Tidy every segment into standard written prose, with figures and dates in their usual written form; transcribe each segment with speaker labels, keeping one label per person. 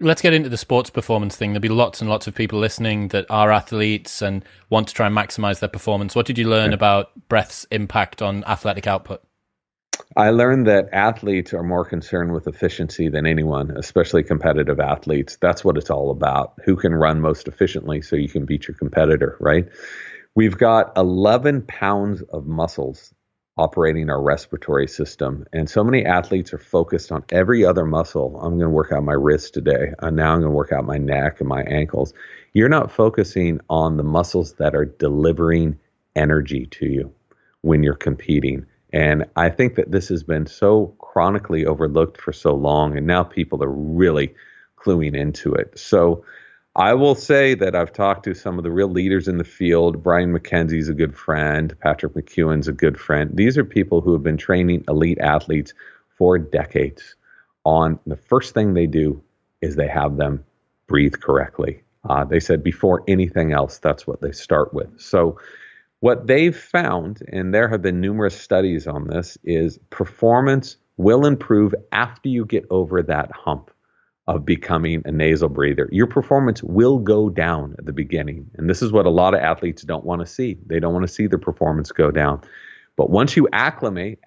Speaker 1: Let's get into the sports performance thing. There'll be lots and lots of people listening that are athletes and want to try and maximize their performance. What did you learn about breath's impact on athletic output?
Speaker 2: I learned that athletes are more concerned with efficiency than anyone, especially competitive athletes. That's what it's all about. Who can run most efficiently so you can beat your competitor, right? We've got 11 pounds of muscles operating our respiratory system. And so many athletes are focused on every other muscle. I'm going to work out my wrist today. Now I'm going to work out my neck and my ankles. You're not focusing on the muscles that are delivering energy to you when you're competing. And I think that this has been so chronically overlooked for so long, and now people are really cluing into it. So I will say that I've talked to some of the real leaders in the field. Brian McKenzie's a good friend. Patrick McKeown's a good friend. These are people who have been training elite athletes for decades on the first thing they do is they have them breathe correctly. They said before anything else, that's what they start with. So what they've found, and there have been numerous studies on this, is performance will improve after you get over that hump of becoming a nasal breather. Your performance will go down at the beginning. And this is what a lot of athletes don't want to see. They don't want to see their performance go down. But once you acclimate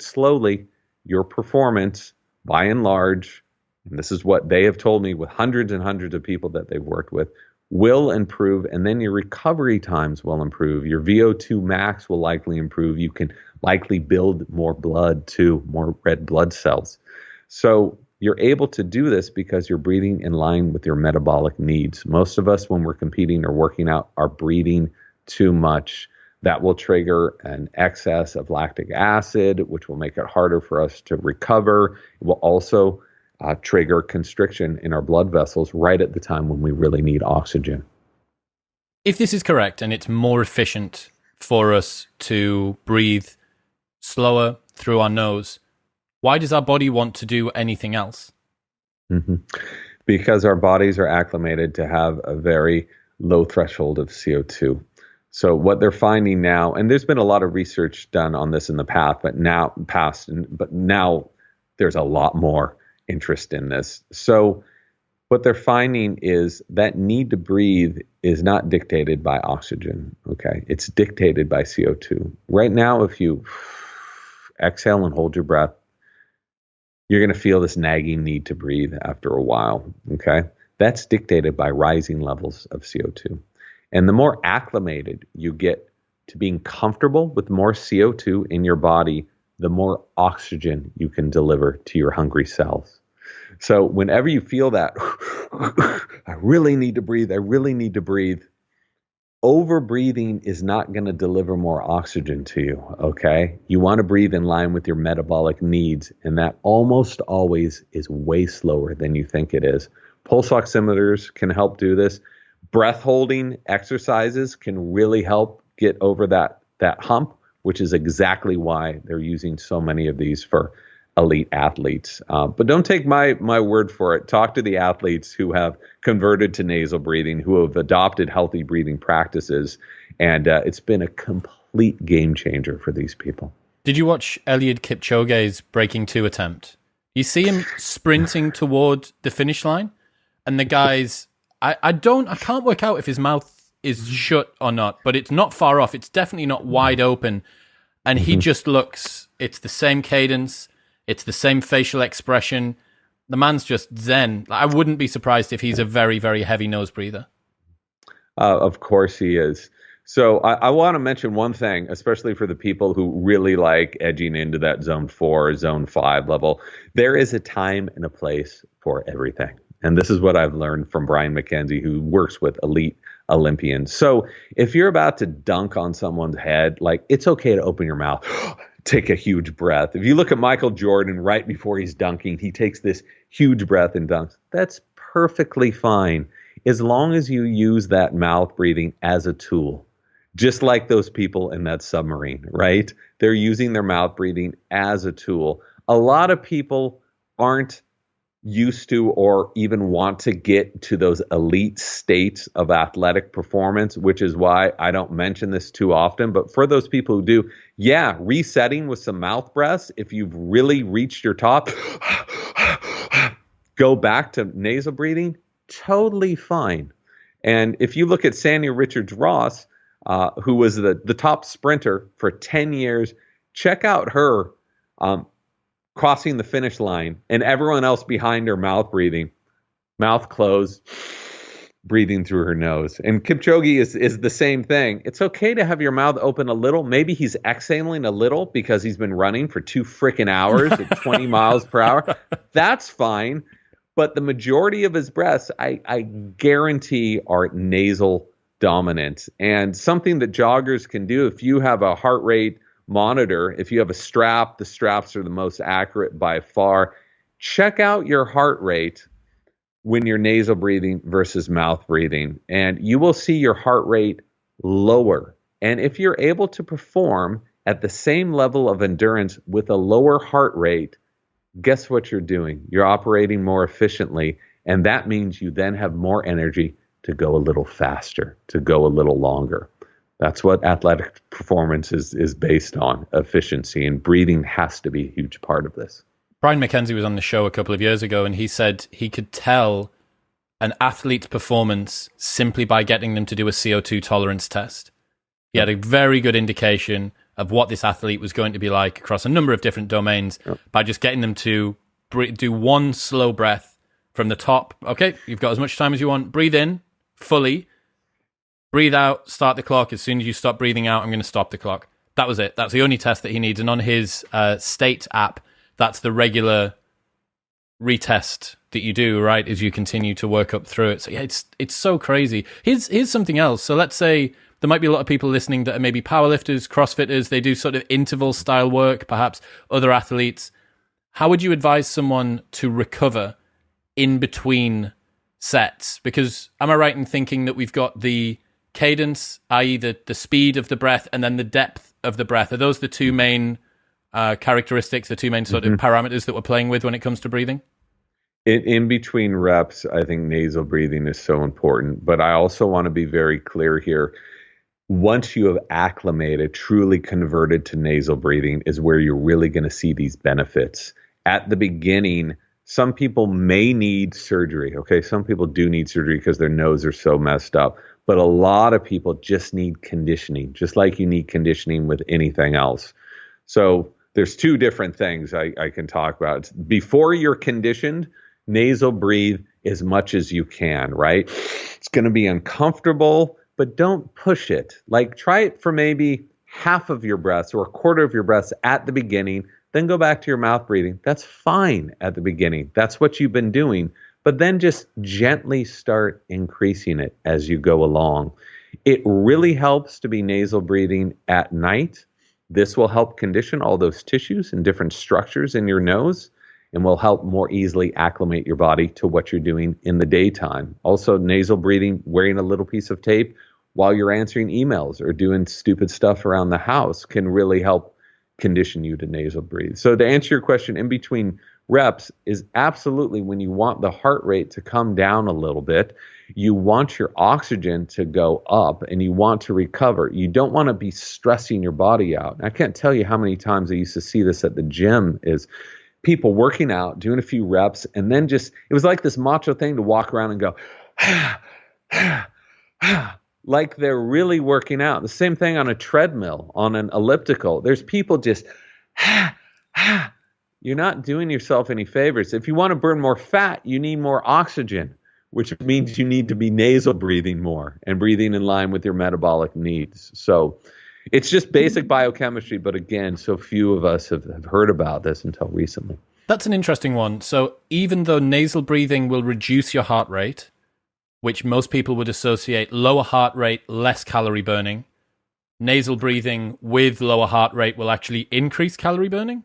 Speaker 2: slowly, your performance, by and large, and this is what they have told me with hundreds and hundreds of people that they've worked with, will improve. And then your recovery times will improve. Your VO2 max will likely improve. You can likely build more blood too, more red blood cells. So you're able to do this because you're breathing in line with your metabolic needs. Most of us, when we're competing or working out, are breathing too much. That will trigger an excess of lactic acid, which will make it harder for us to recover. It will also trigger constriction in our blood vessels right at the time when we really need oxygen.
Speaker 1: If this is correct and it's more efficient for us to breathe slower through our nose, why does our body want to do anything else?
Speaker 2: Mm-hmm. Because our bodies are acclimated to have a very low threshold of CO2. So what they're finding now, and there's been a lot of research done on this in the past, but now there's a lot more interest in this. So what they're finding is that need to breathe is not dictated by oxygen. Okay, it's dictated by CO2. Right now, if you exhale and hold your breath, you're going to feel this nagging need to breathe after a while, okay? That's dictated by rising levels of CO2. And the more acclimated you get to being comfortable with more CO2 in your body, the more oxygen you can deliver to your hungry cells. So whenever you feel that, I really need to breathe, over-breathing is not going to deliver more oxygen to you, okay? You want to breathe in line with your metabolic needs, and that almost always is way slower than you think it is. Pulse oximeters can help do this. Breath holding exercises can really help get over that hump, which is exactly why they're using so many of these for elite athletes. But don't take my word for it. Talk to the athletes who have converted to nasal breathing, who have adopted healthy breathing practices. And it's been a complete game changer for these people.
Speaker 1: Did you watch Eliud Kipchoge's Breaking 2 attempt? You see him sprinting toward the finish line, and the guys, I can't work out if his mouth is shut or not, but it's not far off. It's definitely not wide open. And he just looks, it's the same cadence. It's the same facial expression. The man's just zen. I wouldn't be surprised if he's a very, very heavy nose breather.
Speaker 2: Of course he is. So I want to mention one thing, especially for the people who really like edging into that zone 4, zone 5 level. There is a time and a place for everything. And this is what I've learned from Brian McKenzie, who works with elite Olympians. So if you're about to dunk on someone's head, like, it's okay to open your mouth. Take a huge breath. If you look at Michael Jordan right before he's dunking, he takes this huge breath and dunks. That's perfectly fine as long as you use that mouth breathing as a tool, just like those people in that submarine, right? They're using their mouth breathing as a tool. A lot of people aren't used to or even want to get to those elite states of athletic performance, which is why I don't mention this too often. But for those people who do, yeah, resetting with some mouth breaths, if you've really reached your top, go back to nasal breathing, totally fine. And if you look at Sanya Richards-Ross, who was the top sprinter for 10 years, check out her crossing the finish line and everyone else behind her mouth breathing, mouth closed, breathing through her nose. And Kipchoge is the same thing. It's okay to have your mouth open a little. Maybe he's exhaling a little because he's been running for 2 freaking hours at 20 miles per hour. That's fine. But the majority of his breaths, I guarantee, are nasal dominant. And something that joggers can do, if you have a heart rate monitor, if you have a strap, the straps are the most accurate by far. Check out your heart rate when you're nasal breathing versus mouth breathing, and you will see your heart rate lower. And if you're able to perform at the same level of endurance with a lower heart rate, guess what you're doing? You're operating more efficiently, and that means you then have more energy to go a little faster, to go a little longer. That's what athletic performance is based on, efficiency, and breathing has to be a huge part of this.
Speaker 1: Brian McKenzie was on the show a couple of years ago, and he said he could tell an athlete's performance simply by getting them to do a CO2 tolerance test. He had a very good indication of what this athlete was going to be like across a number of different domains by just getting them to do one slow breath from the top. Okay, you've got as much time as you want. Breathe in fully. Breathe out, start the clock. As soon as you stop breathing out, I'm going to stop the clock. That was it. That's the only test that he needs. And on his State app, that's the regular retest that you do, right, as you continue to work up through it. So yeah, it's so crazy. Here's something else. So let's say there might be a lot of people listening that are maybe powerlifters, CrossFitters. They do sort of interval style work, perhaps other athletes. How would you advise someone to recover in between sets? Because am I right in thinking that we've got the cadence, i.e. the speed of the breath, and then the depth of the breath? Are those the two main characteristics, the two main sort of parameters that we're playing with when it comes to breathing?
Speaker 2: In between reps, I think nasal breathing is so important. But I also want to be very clear here. Once you have acclimated, truly converted to nasal breathing is where you're really going to see these benefits. At the beginning, some people may need surgery. Okay, some people do need surgery because their nose are so messed up. But a lot of people just need conditioning, just like you need conditioning with anything else. So there's two different things I can talk about. Before you're conditioned, nasal breathe as much as you can, right? It's going to be uncomfortable, but don't push it. Like try it for maybe half of your breaths or a quarter of your breaths at the beginning, then go back to your mouth breathing. That's fine at the beginning. That's what you've been doing. But then just gently start increasing it as you go along. It really helps to be nasal breathing at night. This will help condition all those tissues and different structures in your nose and will help more easily acclimate your body to what you're doing in the daytime. Also, nasal breathing, wearing a little piece of tape while you're answering emails or doing stupid stuff around the house can really help condition you to nasal breathe. So to answer your question, in between reps is absolutely when you want the heart rate to come down a little bit. You want your oxygen to go up and you want to recover. You don't want to be stressing your body out. I can't tell you how many times I used to see this at the gym is people working out, doing a few reps, and then just, it was like this macho thing to walk around and go, like they're really working out. The same thing on a treadmill, on an elliptical. There's people just, you're not doing yourself any favors. If you want to burn more fat, you need more oxygen, which means you need to be nasal breathing more and breathing in line with your metabolic needs. So it's just basic biochemistry, but again, so few of us have heard about this until recently.
Speaker 1: That's an interesting one. So even though nasal breathing will reduce your heart rate, which most people would associate lower heart rate, less calorie burning, nasal breathing with lower heart rate will actually increase calorie burning?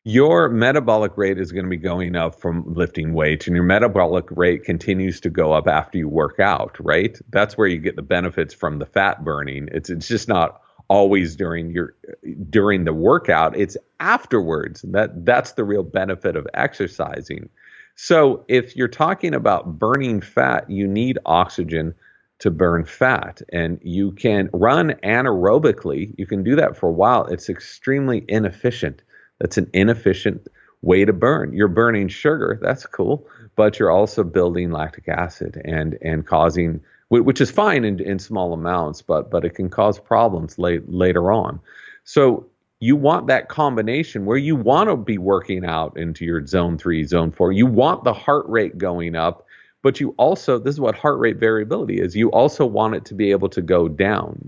Speaker 2: Your metabolic rate is going to be going up from lifting weights, and your metabolic rate continues to go up after you work out, right? That's where you get the benefits from the fat burning. It's just not always during the workout. It's afterwards. That's the real benefit of exercising. So if you're talking about burning fat, you need oxygen to burn fat, and you can run anaerobically. You can do that for a while. It's extremely inefficient. That's an inefficient way to burn. You're burning sugar, that's cool, but you're also building lactic acid and causing, which is fine in small amounts, but it can cause problems later on. So you want that combination where you want to be working out into your zone 3, zone 4. You want the heart rate going up, but you also, this is what heart rate variability is. You also want it to be able to go down.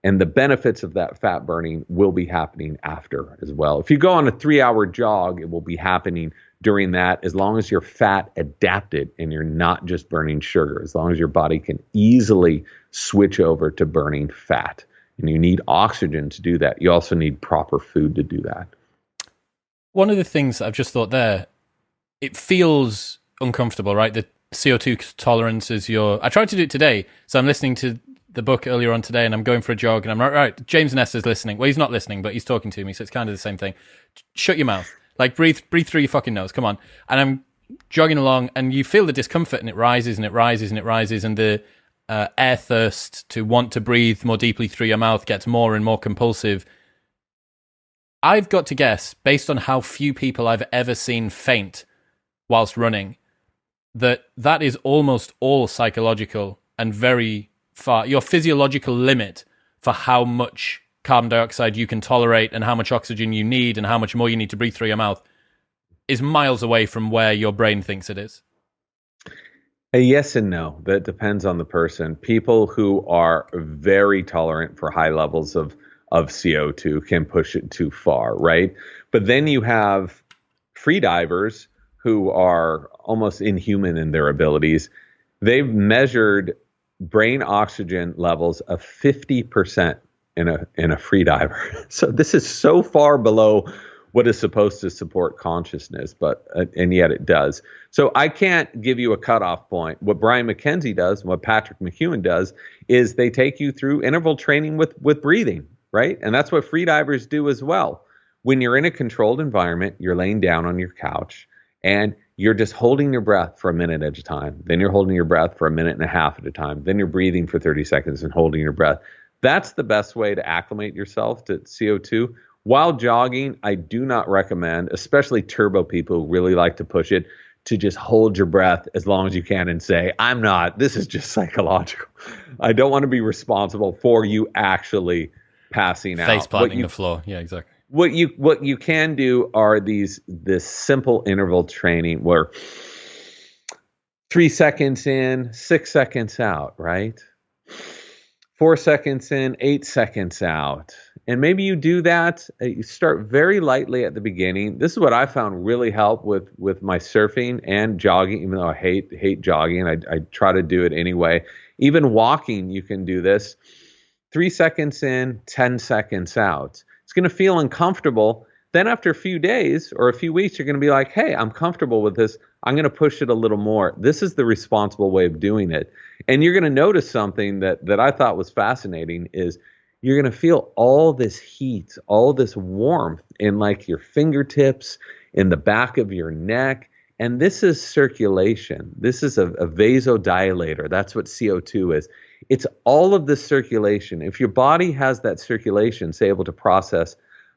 Speaker 2: And the benefits of that fat burning will be happening after as well. If you go on a 3-hour jog, it will be happening during that, as long as you're fat adapted and you're not just burning sugar, as long as your body can easily switch over to burning fat. And you need oxygen to do that. You also need proper food to do that.
Speaker 1: One of the things I've just thought there, it feels uncomfortable, right? The CO2 tolerance is I tried to do it today. So I'm listening to the book earlier on today and I'm going for a jog and I'm like, right, James Nestor's listening. Well, he's not listening, but he's talking to me. So it's kind of the same thing. Shut your mouth. Like breathe through your fucking nose. Come on. And I'm jogging along and you feel the discomfort and it rises and it rises and it rises and the air thirst to want to breathe more deeply through your mouth gets more and more compulsive. I've got to guess, based on how few people I've ever seen faint whilst running, that is almost all psychological and very far. Your physiological limit for how much carbon dioxide you can tolerate and how much oxygen you need and how much more you need to breathe through your mouth is miles away from where your brain thinks it is.
Speaker 2: Yes and no. That depends on the person. People who are very tolerant for high levels of CO2 can push it too far, right? But then you have free divers who are almost inhuman in their abilities. They've measured brain oxygen levels of 50% in a free diver. So this is so far below what is supposed to support consciousness, but and yet it does. So I can't give you a cutoff point. What Brian McKenzie does, and what Patrick McKeown does, is they take you through interval training with breathing, right? And that's what free divers do as well. When you're in a controlled environment, you're laying down on your couch and you're just holding your breath for a minute at a time. Then you're holding your breath for a minute and a half at a time. Then you're breathing for 30 seconds and holding your breath. That's the best way to acclimate yourself to CO2. While jogging, I do not recommend, especially turbo people who really like to push it, to just hold your breath as long as you can and say, this is just psychological. I don't want to be responsible for you actually passing out.
Speaker 1: Face planting the floor. Yeah, exactly.
Speaker 2: What you can do are this simple interval training where 3 seconds in, 6 seconds out, right? 4 seconds in, 8 seconds out. And maybe you do that. You start very lightly at the beginning. This is what I found really helped with my surfing and jogging, even though I hate jogging. I try to do it anyway. Even walking, you can do this. 3 seconds in, 10 seconds out. It's going to feel uncomfortable. Then after a few days or a few weeks, you're going to be like, hey, I'm comfortable with this. I'm going to push it a little more. This is the responsible way of doing it. And you're going to notice something that I thought was fascinating is you're going to feel all this heat, all this warmth in like your fingertips, in the back of your neck. And this is circulation. This is a vasodilator. That's what CO2 is. It's all of this circulation. If your body has that circulation, it's able to process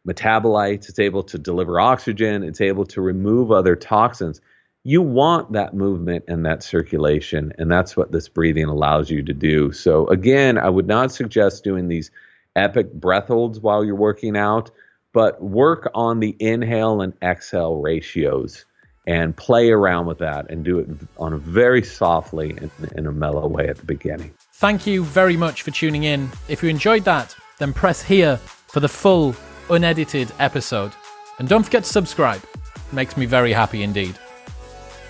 Speaker 2: metabolites, it's able to deliver oxygen, it's able to remove other toxins. You want that movement and that circulation, and that's what this breathing allows you to do. So again, I would not suggest doing these epic breath holds while you're working out, but work on the inhale and exhale ratios and play around with that and do it on a very softly and in a mellow way at the beginning.
Speaker 1: Thank you very much for tuning in. If you enjoyed that, then press here for the full, unedited episode. And don't forget to subscribe. It makes me very happy indeed.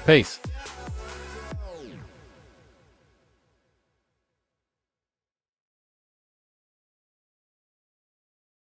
Speaker 1: Peace.